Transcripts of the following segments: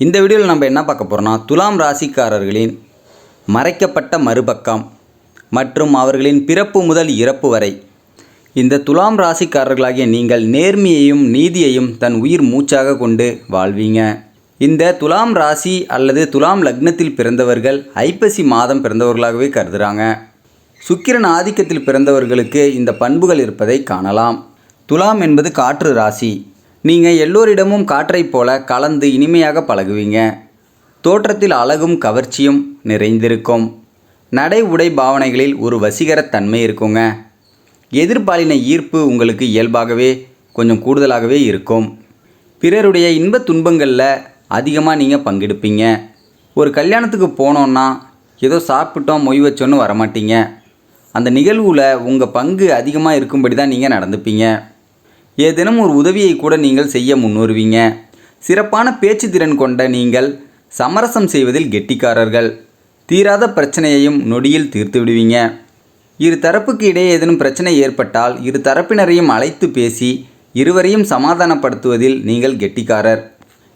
இந்த வீடியோவில் நம்ம என்ன பார்க்க போகிறோம்னா, துலாம் ராசிக்காரர்களின் மறைக்கப்பட்ட மறுபக்கம் மற்றும் அவர்களின் பிறப்பு முதல் இறப்பு வரை இந்த துலாம் ராசிக்காரர்களாகிய நீங்கள் நேர்மையையும் நீதியையும் தன் உயிர் மூச்சாக கொண்டு வாழ்வீங்க. இந்த துலாம் ராசி அல்லது துலாம் லக்னத்தில் பிறந்தவர்கள் ஐப்பசி மாதம் பிறந்தவர்களாகவே கருதுகிறாங்க. சுக்கிரன் ஆதிக்கத்தில் பிறந்தவர்களுக்கு இந்த பண்புகள் இருப்பதை காணலாம். துலாம் என்பது காற்று ராசி. நீங்கள் எல்லோரிடமும் காற்றைப் போல கலந்து இனிமையாக பழகுவீங்க. தோற்றத்தில் அழகும் கவர்ச்சியும் நிறைந்திருக்கும். நடை உடை பாவனைகளில் ஒரு வசீகரத்தன்மை இருக்குங்க. எதிர்பாலின ஈர்ப்பு உங்களுக்கு இயல்பாகவே கொஞ்சம் கூடுதலாகவே இருக்கும். பிறருடைய இன்ப துன்பங்களில் அதிகமாக நீங்கள் பங்கெடுப்பீங்க. ஒரு கல்யாணத்துக்கு போனோன்னா ஏதோ சாப்பிட்டோம் மொய் வச்சோன்னு வரமாட்டீங்க. அந்த நிகழ்வில் உங்கள் பங்கு அதிகமாக இருக்கும்படி தான் நீங்கள் நடந்துப்பீங்க. ஏதேனும் ஒரு உதவியை கூட நீங்கள் செய்ய முன்வருவீங்க. சிறப்பான பேச்சு திறன் கொண்ட நீங்கள் சமரசம் செய்வதில் கெட்டிக்காரர்கள். தீராத பிரச்சனையையும் நொடியில் தீர்த்து விடுவீங்க. இரு தரப்புக்கு இடையே ஏதேனும் பிரச்சனை ஏற்பட்டால் இரு தரப்பினரையும் அழைத்து பேசி இருவரையும் சமாதானப்படுத்துவதில் நீங்கள் கெட்டிக்காரர்.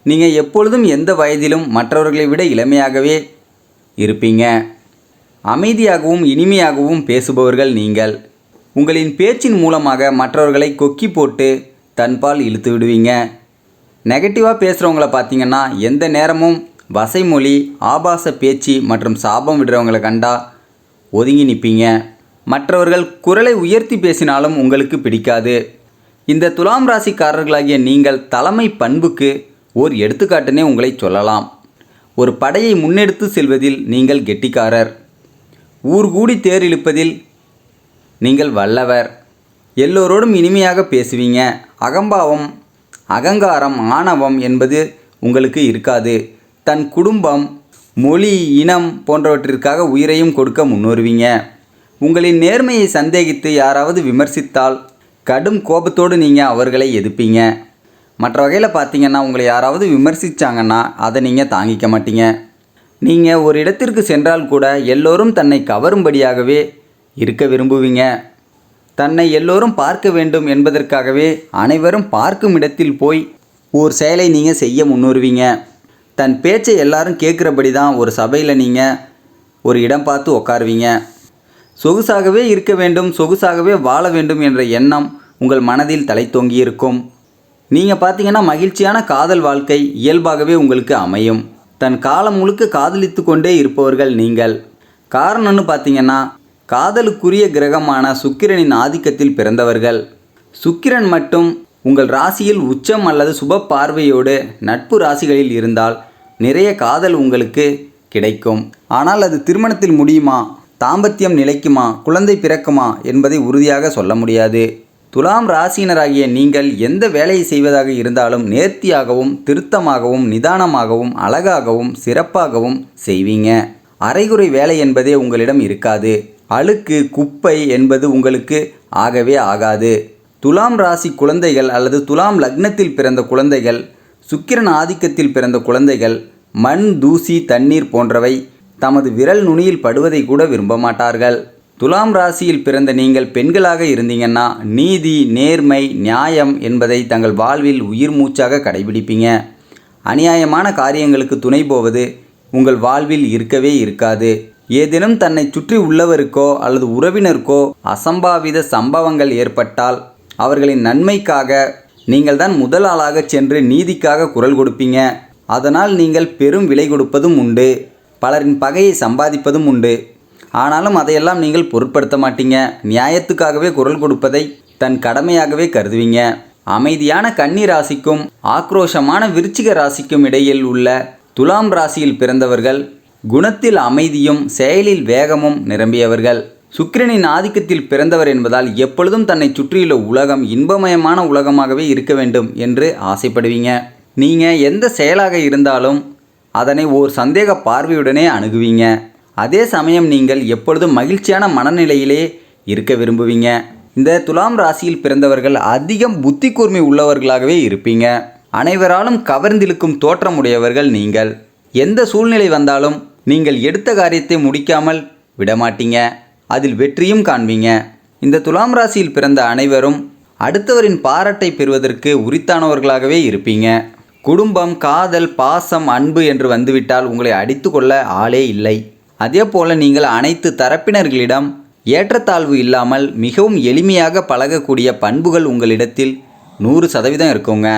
நீங்கள் எப்பொழுதும் எந்த வயதிலும் மற்றவர்களை விட இளமையாகவே இருப்பீங்க. அமைதியாகவும் இனிமையாகவும் பேசுபவர்கள் நீங்கள். உங்களின் பேச்சின் மூலமாக மற்றவர்களை கொக்கி போட்டு தன்பால் இழுத்து விடுவீங்க. நெகட்டிவாக பேசுகிறவங்கள பார்த்தீங்கன்னா எந்த நேரமும் வசைமொழி, ஆபாச பேச்சு மற்றும் சாபம் விடுறவங்களை கண்டா ஒதுங்கி நிற்பீங்க. மற்றவர்கள் குரலை உயர்த்தி பேசினாலும் உங்களுக்கு பிடிக்காது. இந்த துலாம் ராசிக்காரர்களாகிய நீங்கள் தலைமை பண்புக்கு ஓர் எடுத்துக்காட்டுனே உங்களை சொல்லலாம். ஒரு படையை முன்னெடுத்து செல்வதில் நீங்கள் கெட்டிக்காரர். ஊர்கூடி தேர் இழுப்பதில் நீங்கள் வல்லவர். எல்லோரோடும் இனிமையாக பேசுவீங்க. அகம்பாவம், அகங்காரம், ஆணவம் என்பது உங்களுக்கு இருக்காது. தன் குடும்பம், மொழி, இனம் போன்றவற்றிற்காக உயிரையும் கொடுக்க முன்வருவீங்க. உங்களின் நேர்மையை சந்தேகித்து யாராவது விமர்சித்தால் கடும் கோபத்தோடு நீங்கள் அவர்களை எதிர்ப்பீங்க. மற்ற வகையில் பார்த்தீங்கன்னா உங்களை யாராவது விமர்சித்தாங்கன்னா அதை நீங்கள் தாங்கிக்க மாட்டீங்க. நீங்கள் ஒரு இடத்திற்கு சென்றால் கூட எல்லோரும் தன்னை கவரும்படியாகவே இருக்க விரும்புவீங்க. தன்னை எல்லோரும் பார்க்க வேண்டும் என்பதற்காகவே அனைவரும் பார்க்கும் இடத்தில் போய் ஒரு செயலை நீங்கள் செய்ய முன்வருவீங்க. தன் பேச்சை எல்லாரும் கேட்குறபடி தான் ஒரு சபையில் நீங்கள் ஒரு இடம் பார்த்து உட்காருவீங்க. சொகுசாகவே இருக்க வேண்டும், சொகுசாகவே வாழ வேண்டும் என்ற எண்ணம் உங்கள் மனதில் தலை தொங்கியிருக்கும். நீங்கள் பார்த்தீங்கன்னா மகிழ்ச்சியான காதல் வாழ்க்கை இயல்பாகவே உங்களுக்கு அமையும். தன் காலம் முழுக்க காதலித்து கொண்டே இருப்பவர்கள் நீங்கள். காரணம்னு பார்த்தீங்கன்னா காதலுக்குரிய கிரகமான சுக்கிரனின் ஆதிக்கத்தில் பிறந்தவர்கள். சுக்கிரன் மட்டும் உங்கள் ராசியில் உச்சம் அல்லது சுப பார்வையோடு நட்பு ராசிகளில் இருந்தால் நிறைய காதல் உங்களுக்கு கிடைக்கும். ஆனால் அது திருமணத்தில் முடியுமா, தாம்பத்தியம் நிலைக்குமா, குழந்தை பிறக்குமா என்பதை உறுதியாக சொல்ல முடியாது. துலாம் ராசியினராகிய நீங்கள் எந்த வேலையை செய்வதாக இருந்தாலும் நேர்த்தியாகவும் திருத்தமாகவும் நிதானமாகவும் அழகாகவும் சிறப்பாகவும் செய்வீங்க. அரைகுறை வேலை என்பதே உங்களிடம் இருக்காது. அழுக்கு குப்பை என்பது உங்களுக்கு ஆகவே ஆகாது. துலாம் ராசி குழந்தைகள் அல்லது துலாம் லக்னத்தில் பிறந்த குழந்தைகள், சுக்கிரன் ஆதிக்கத்தில் பிறந்த குழந்தைகள் மண், தூசி, தண்ணீர் போன்றவை தமது விரல் நுனியில் படுவதை கூட விரும்ப மாட்டார்கள். துலாம் ராசியில் பிறந்த நீங்கள் பெண்களாக இருந்தீங்கன்னா நீதி, நேர்மை, நியாயம் என்பதை தங்கள் வாழ்வில் உயிர் மூச்சாக கடைபிடிப்பீங்க. அநியாயமான காரியங்களுக்கு துணை போவது உங்கள் வாழ்வில் இருக்கவே இருக்காது. ஏதேனும் தன்னை சுற்றி உள்ளவருக்கோ அல்லது உறவினருக்கோ அசம்பாவித சம்பவங்கள் ஏற்பட்டால் அவர்களின் நன்மைக்காக நீங்கள் தான் முதல் ஆளாக சென்று நீதிக்காக குரல் கொடுப்பீங்க. அதனால் நீங்கள் பெரும் விலை கொடுப்பதும் உண்டு. பலரின் பகையை சம்பாதிப்பதும் உண்டு. ஆனாலும் அதையெல்லாம் நீங்கள் பொருட்படுத்த மாட்டீங்க. நியாயத்துக்காகவே குரல் கொடுப்பதை தன் கடமையாகவே கருதுவீங்க. அமைதியான கன்னி ராசிக்கும் ஆக்ரோஷமான விருச்சிக ராசிக்கும் இடையில் உள்ள துலாம் ராசியில் பிறந்தவர்கள் குணத்தில் அமைதியும் செயலில் வேகமும் நிரம்பியவர்கள். சுக்கிரனின் ஆதிக்கத்தில் பிறந்தவர் என்பதால் எப்பொழுதும் தன்னை சுற்றியுள்ள உலகம் இன்பமயமான உலகமாகவே இருக்க வேண்டும் என்று ஆசைப்படுவீங்க. நீங்கள் எந்த செயலாக இருந்தாலும் அதனை ஓர் சந்தேக பார்வையுடனே அணுகுவீங்க. அதே சமயம் நீங்கள் எப்பொழுதும் மகிழ்ச்சியான மனநிலையிலே இருக்க விரும்புவீங்க. இந்த துலாம் ராசியில் பிறந்தவர்கள் அதிகம் புத்தி கூர்மை உள்ளவர்களாகவே இருப்பீங்க. அனைவராலும் கவர்ந்திழுக்கும் தோற்றமுடையவர்கள் நீங்கள். எந்த சூழ்நிலை வந்தாலும் நீங்கள் எடுத்த காரியத்தை முடிக்காமல் விடமாட்டீங்க. அதில் வெற்றியும் காண்பீங்க. இந்த துலாம் ராசியில் பிறந்த அனைவரும் அடுத்தவரின் பாராட்டை பெறுவதற்கு உரித்தானவர்களாகவே இருப்பீங்க. குடும்பம், காதல், பாசம், அன்பு என்று வந்துவிட்டால் உங்களை அடித்து கொள்ள ஆளே இல்லை. அதே போல் நீங்கள் அனைத்து தரப்பினர்களிடம் ஏற்றத்தாழ்வு இல்லாமல் மிகவும் எளிமையாக பழகக்கூடிய பண்புகள் உங்களிடத்தில் 100% இருக்குங்க.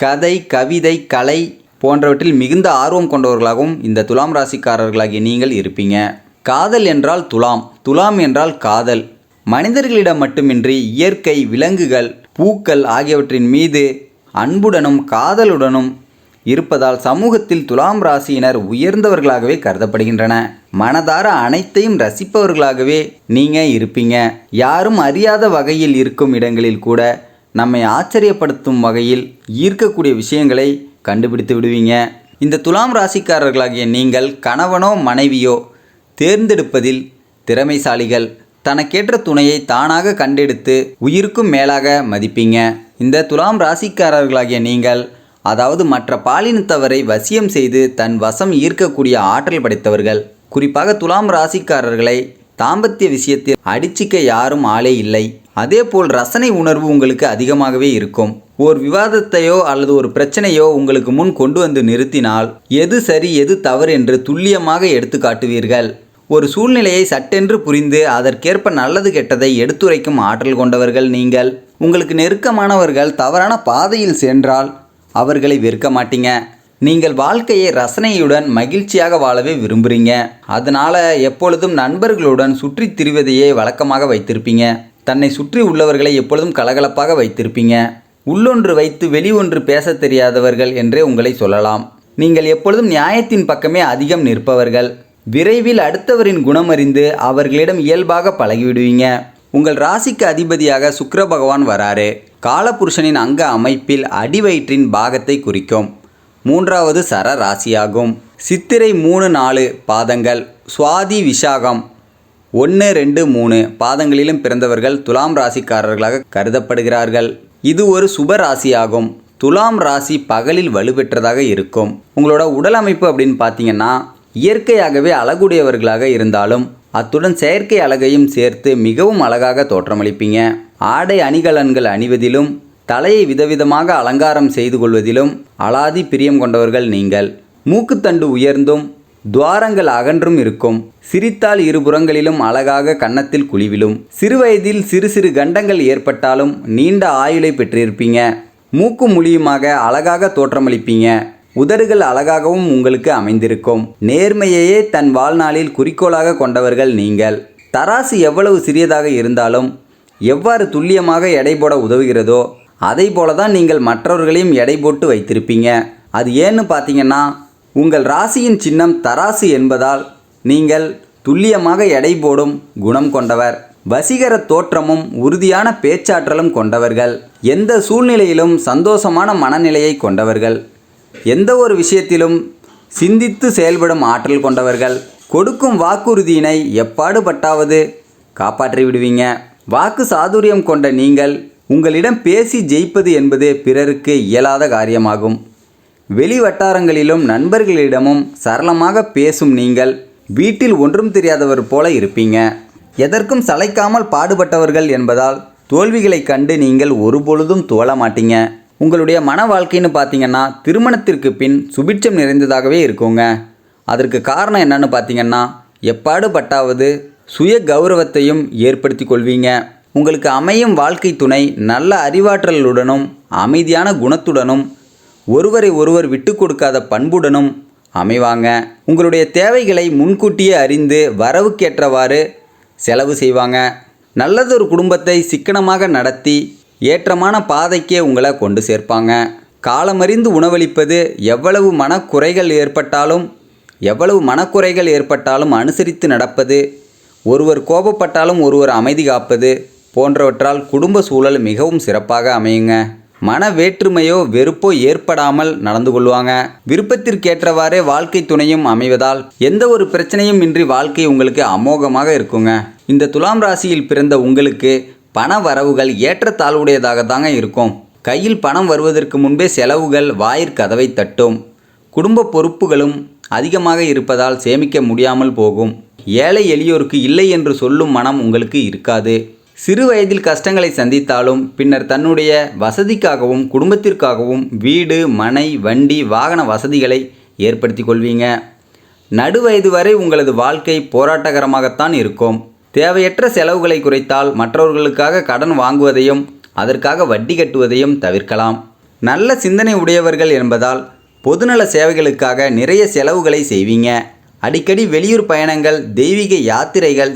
கதை, கவிதை, கலை போன்றவற்றில் மிகுந்த ஆர்வம் கொண்டவர்களாகவும் இந்த துலாம் ராசிக்காரர்களாகிய நீங்கள் இருப்பீங்க. காதல் என்றால் துலாம், துலாம் என்றால் காதல். மனிதர்களிடம் மட்டுமின்றி இயற்கை, விலங்குகள், பூக்கள் ஆகியவற்றின் மீது அன்புடனும் காதலுடனும் இருப்பதால் சமூகத்தில் துலாம் ராசியினர் உயர்ந்தவர்களாகவே கருதப்படுகின்றன. மனதார அனைத்தையும் ரசிப்பவர்களாகவே நீங்கள் இருப்பீங்க. யாரும் அறியாத வகையில் இருக்கும் இடங்களில் கூட நம்மை ஆச்சரியப்படுத்தும் வகையில் ஈர்க்கக்கூடிய விஷயங்களை கண்டுபிடித்து விடுவீங்க. இந்த துலாம் ராசிக்காரர்களாகிய நீங்கள் கணவனோ மனைவியோ தேர்ந்தெடுப்பதில் திறமைசாலிகள். தனக்கேற்ற துணையை தானாக கண்டெடுத்து உயிருக்கும் மேலாக மதிப்பீங்க. இந்த துலாம் ராசிக்காரர்களாகிய நீங்கள் அதாவது மற்ற பாலினத்தவரை வசியம் செய்து தன் வசம் ஈர்க்கக்கூடிய ஆற்றல் படைத்தவர்கள். குறிப்பாக துலாம் ராசிக்காரர்களை தாம்பத்திய விஷயத்தில் அடிச்சிக்க யாரும் ஆளே இல்லை. அதேபோல் ரசனை உணர்வு உங்களுக்கு அதிகமாகவே இருக்கும். ஒரு விவாதத்தையோ அல்லது ஒரு பிரச்சனையோ உங்களுக்கு முன் கொண்டு வந்து நிறுத்தினால் எது சரி எது தவறு என்று துல்லியமாக எடுத்து காட்டுவீர்கள். ஒரு சூழ்நிலையை சட்டென்று புரிந்து அதற்கேற்ப நல்லது கெட்டதை எடுத்துரைக்கும் ஆற்றல் கொண்டவர்கள் நீங்கள். உங்களுக்கு நெருக்கமானவர்கள் தவறான பாதையில் சென்றால் அவர்களை வெறுக்க மாட்டீங்க. நீங்கள் வாழ்க்கையை ரசனையுடன் மகிழ்ச்சியாக வாழவே விரும்புகிறீங்க. அதனால் எப்பொழுதும் நண்பர்களுடன் சுற்றி திரிவதையே வழக்கமாக வைத்திருப்பீங்க. தன்னை சுற்றி உள்ளவர்களை எப்பொழுதும் கலகலப்பாக வைத்திருப்பீங்க. உள்ளொன்று வைத்து வெளி ஒன்று பேச தெரியாதவர்கள் என்றே உங்களை சொல்லலாம். நீங்கள் எப்பொழுதும் நியாயத்தின் பக்கமே அதிகம் நிற்பவர்கள். விரைவில் அடுத்தவரின் குணமறிந்து அவர்களிடம் இயல்பாக பழகிவிடுவீங்க. உங்கள் ராசிக்கு அதிபதியாக சுக்கிர பகவான் வராரு. காலபுருஷனின் அங்க அமைப்பில் அடிவயிற்றின் பாகத்தை குறிக்கும். 3வது சர ராசியாகும். சித்திரை 3, 4 பாதங்கள், சுவாதி, விஷாகம் 1, 2, 3 பாதங்களிலும் பிறந்தவர்கள் துலாம் ராசிக்காரர்களாக கருதப்படுகிறார்கள். இது ஒரு சுப ராசியாகும். துலாம் ராசி பகலில் வலுப்பெற்றதாக இருக்கும். உங்களோட உடல் அமைப்பு அப்படின்னு பார்த்தீங்கன்னா இயற்கையாகவே அழகுடையவர்களாக இருந்தாலும் அத்துடன் செயற்கை அழகையும் சேர்த்து மிகவும் அழகாக தோற்றமளிப்பீங்க. ஆடை அணிகலன்கள் அணிவதிலும் தலையை விதவிதமாக அலங்காரம் செய்து கொள்வதிலும் அலாதி பிரியம் கொண்டவர்கள் நீங்கள். மூக்குத்தண்டு உயர்ந்தும் துவாரங்கள் அகன்றும் இருக்கும். சிரித்தால் இருபுறங்களிலும் அழகாக கன்னத்தில் குழிவிலும். சிறுவயதில் சிறு சிறு கண்டங்கள் ஏற்பட்டாலும் நீண்ட ஆயுளை பெற்றிருப்பீங்க. மூக்கு முழியுமாக அழகாக தோற்றமளிப்பீங்க. உதடுகள் அழகாகவும் உங்களுக்கு அமைந்திருக்கும். நேர்மையையே தன் வாழ்நாளில் குறிக்கோளாக கொண்டவர்கள் நீங்கள். தராசு எவ்வளவு சிறியதாக இருந்தாலும் எவ்வாறு துல்லியமாக எடை போட உதவுகிறதோ அதை போல தான் நீங்கள் மற்றவர்களையும் எடை போட்டு வைத்திருப்பீங்க. அது ஏன்னு பார்த்தீங்கன்னா உங்கள் ராசியின் சின்னம் தராசு என்பதால் நீங்கள் துல்லியமாக எடை போடும் குணம் கொண்டவர். வசீகர தோற்றமும் உறுதியான பேச்சாற்றலும் கொண்டவர்கள். எந்த சூழ்நிலையிலும் சந்தோஷமான மனநிலையை கொண்டவர்கள். எந்த ஒரு விஷயத்திலும் சிந்தித்து செயல்படும் ஆற்றல் கொண்டவர்கள். கொடுக்கும் வாக்குறுதியினை எப்பாடுபட்டாவது காப்பாற்றி விடுவீங்க. வாக்கு சாதுரியம் கொண்ட நீங்கள் உங்களிடம் பேசி ஜெயிப்பது என்பது பிறருக்கு இயலாத காரியமாகும். வெளி வட்டாரங்களிலும் நண்பர்களிடமும் சரளமாக பேசும் நீங்கள் வீட்டில் ஒன்றும் தெரியாதவர் போல இருப்பீங்க. எதற்கும் சளைக்காமல் பாடுபட்டவர்கள் என்பதால் தோல்விகளை கண்டு நீங்கள் ஒருபொழுதும் துவள மாட்டீங்க. உங்களுடைய மன வாழ்க்கைன்னு பார்த்தீங்கன்னா திருமணத்திற்கு பின் சுபிட்சம் நிறைந்ததாகவே இருக்குங்க. அதற்கு காரணம் என்னன்னு பார்த்தீங்கன்னா எப்பாடுபட்டாவது சுய கௌரவத்தையும் ஏற்படுத்தி கொள்வீங்க. உங்களுக்கு அமையும் வாழ்க்கை துணை நல்ல அறிவாற்றலுடனும் அமைதியான குணத்துடனும் ஒருவரை ஒருவர் விட்டு கொடுக்காத பண்புடனும் அமைவாங்க. உங்களுடைய தேவைகளை முன்கூட்டியே அறிந்து வரவுக்கேற்றவாறு செலவு செய்வாங்க. நல்லதொரு குடும்பத்தை சிக்கனமாக நடத்தி ஏற்றமான பாதைக்கே உங்களை கொண்டு சேர்ப்பாங்க. காலமறிந்து உணவளிப்பது, எவ்வளவு மனக்குறைகள் ஏற்பட்டாலும் அனுசரித்து நடப்பது, ஒருவர் கோபப்பட்டாலும் ஒருவர் அமைதி காப்பது போன்றவற்றால் குடும்ப சூழல் மிகவும் சிறப்பாக அமையுங்க. மன வேற்றுமையோ வெறுப்போ ஏற்படாமல் நடந்து கொள்வாங்க. விருப்பத்திற்கேற்றவாறே வாழ்க்கை துணையும் அமைவதால் எந்த ஒரு பிரச்சனையும் இன்றி வாழ்க்கை உங்களுக்கு அமோகமாக இருக்குங்க. இந்த துலாம் ராசியில் பிறந்த உங்களுக்கு பண வரவுகள் ஏற்றத்தாழ்வுடையதாக தாங்க இருக்கும். கையில் பணம் வருவதற்கு முன்பே செலவுகள் வாயிற்கதவை தட்டும். குடும்ப பொறுப்புகளும் அதிகமாக இருப்பதால் சேமிக்க முடியாமல் போகும். ஏழை எளியோருக்கு இல்லை என்று சொல்லும் மனம் உங்களுக்கு இருக்காது. சிறு வயதில் கஷ்டங்களை சந்தித்தாலும் பின்னர் தன்னுடைய வசதிக்காகவும் குடும்பத்திற்காகவும் வீடு, மனை, வண்டி, வாகன வசதிகளை ஏற்படுத்தி கொள்வீங்க. நடுவயது வரை உங்களது வாழ்க்கை போராட்டகரமாகத்தான் இருக்கும். தேவையற்ற செலவுகளை குறைத்தால் மற்றவர்களுக்காக கடன் வாங்குவதையும் அதற்காக வட்டி கட்டுவதையும் தவிர்க்கலாம். நல்ல சிந்தனை உடையவர்கள் என்பதால் பொதுநல சேவைகளுக்காக நிறைய செலவுகளை செய்வீங்க. அடிக்கடி வெளியூர் பயணங்கள், தெய்வீக யாத்திரைகள்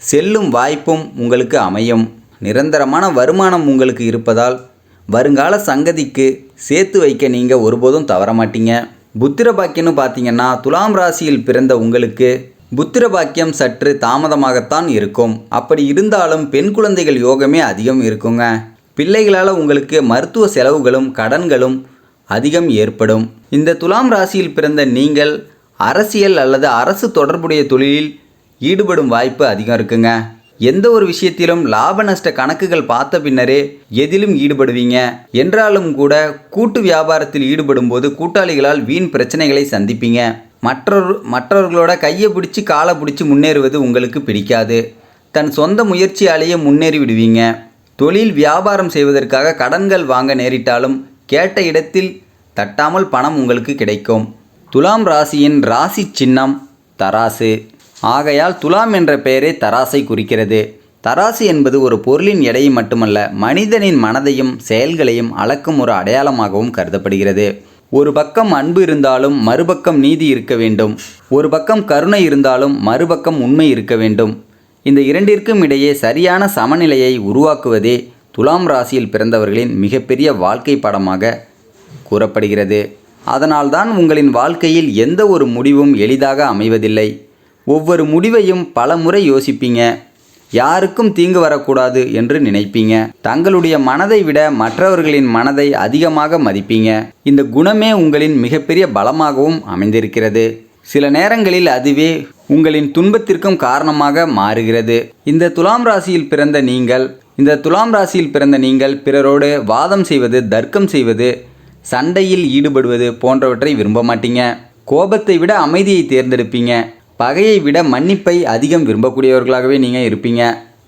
செல்லும் வாய்ப்பும் உங்களுக்கு அமையும். நிரந்தரமான வருமானம் உங்களுக்கு இருப்பதால் வருங்கால சங்கதிக்கு சேர்த்து வைக்க நீங்கள் ஒருபோதும் தவற மாட்டீங்க. புத்திர பாக்கியம்னு பார்த்தீங்கன்னா துலாம் ராசியில் பிறந்த உங்களுக்கு புத்திர பாக்கியம் சற்று தாமதமாகத்தான் இருக்கும். அப்படி இருந்தாலும் பெண் குழந்தைகள் யோகமே அதிகம் இருக்குங்க. பிள்ளைகளால் உங்களுக்கு மருத்துவ செலவுகளும் கடன்களும் அதிகம் ஏற்படும். இந்த துலாம் ராசியில் பிறந்த நீங்கள் அரசியல் அல்லது அரசு தொடர்புடைய தொழிலில் ஈடுபடும் வாய்ப்பு அதிகம் இருக்குங்க. எந்த ஒரு விஷயத்திலும் லாப நஷ்ட கணக்குகள் பார்த்த பின்னரே எதிலும் ஈடுபடுவீங்க. என்றாலும் கூட கூட்டு வியாபாரத்தில் ஈடுபடும் போது கூட்டாளிகளால் வீண் பிரச்சனைகளை சந்திப்பீங்க. மற்றவர்களோட கையை பிடிச்சி காலை பிடிச்சி முன்னேறுவது உங்களுக்கு பிடிக்காது. தன் சொந்த முயற்சியாலேயே முன்னேறி விடுவீங்க. தொழில் வியாபாரம் செய்வதற்காக கடன்கள் வாங்க நேரிட்டாலும் கேட்ட இடத்தில் தட்டாமல் பணம் உங்களுக்கு கிடைக்கும். துலாம் ராசியின் ராசி சின்னம் தராசு. ஆகையால் துலாம் என்ற பெயரே தராசை குறிக்கிறது. தராசு என்பது ஒரு பொருளின் எடையை மட்டுமல்ல, மனிதனின் மனதையும் செயல்களையும் அளக்கும் ஒரு அடையாளமாகவும் கருதப்படுகிறது. ஒரு பக்கம் அன்பு இருந்தாலும் மறுபக்கம் நீதி இருக்க வேண்டும். ஒரு பக்கம் கருணை இருந்தாலும் மறுபக்கம் உண்மை இருக்க வேண்டும். இந்த இரண்டிற்கும் இடையே சரியான சமநிலையை உருவாக்குவதே துலாம் ராசியில் பிறந்தவர்களின் மிகப்பெரிய வாழ்க்கை பாடமாக கூறப்படுகிறது. அதனால்தான் உங்களின் வாழ்க்கையில் எந்த ஒரு முடிவும் எளிதாக அமைவதில்லை. ஒவ்வொரு முடிவையும் பல முறை யோசிப்பீங்க. யாருக்கும் தீங்கு வரக்கூடாது என்று நினைப்பீங்க. தங்களுடைய மனதை விட மற்றவர்களின் மனதை அதிகமாக மதிப்பீங்க. இந்த குணமே உங்களின் மிகப்பெரிய பலமாகவும் அமைந்திருக்கிறது. சில நேரங்களில் அதுவே உங்களின் துன்பத்திற்கும் காரணமாக மாறுகிறது. இந்த துலாம் ராசியில் பிறந்த நீங்கள் பிறரோடு வாதம் செய்வது, தர்க்கம் செய்வது, சண்டையில் ஈடுபடுவது போன்றவற்றை விரும்ப மாட்டீங்க. கோபத்தை விட அமைதியை தேர்ந்தெடுப்பீங்க. பகையை விட மன்னிப்பை அதிகம் விரும்பக்கூடியவர்களாகவே நீங்கள் இருப்பீங்க.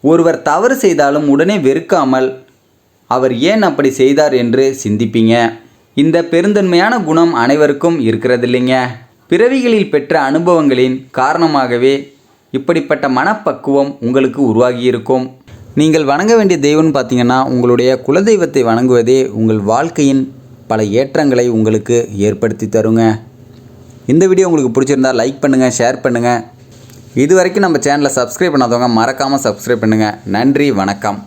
ஒருவர் தவறு செய்தாலும் உடனே வெறுக்காமல் அவர் ஏன் அப்படி செய்தார் என்று சிந்திப்பீங்க. இந்த பெருந்தன்மையான குணம் அனைவருக்கும் இருக்கிறது இல்லைங்க. பிறவிகளில் பெற்ற அனுபவங்களின் காரணமாகவே இப்படிப்பட்ட மனப்பக்குவம் உங்களுக்கு உருவாகியிருக்கும். நீங்கள் வணங்க வேண்டிய தெய்வம்னு பார்த்தீங்கன்னா உங்களுடைய குலதெய்வத்தை வணங்குவதே உங்கள் வாழ்க்கையின் பல ஏற்றங்களை உங்களுக்கு ஏற்படுத்தி தருங்க. இந்த வீடியோ உங்களுக்கு பிடிச்சிருந்தால் லைக் பண்ணுங்கள், ஷேர் பண்ணுங்கள். இது வரைக்கும் நம்ம சேனலை சப்ஸ்கிரைப் பண்ணாதவங்க மறக்காமல் சப்ஸ்கிரைப் பண்ணுங்கள். நன்றி, வணக்கம்.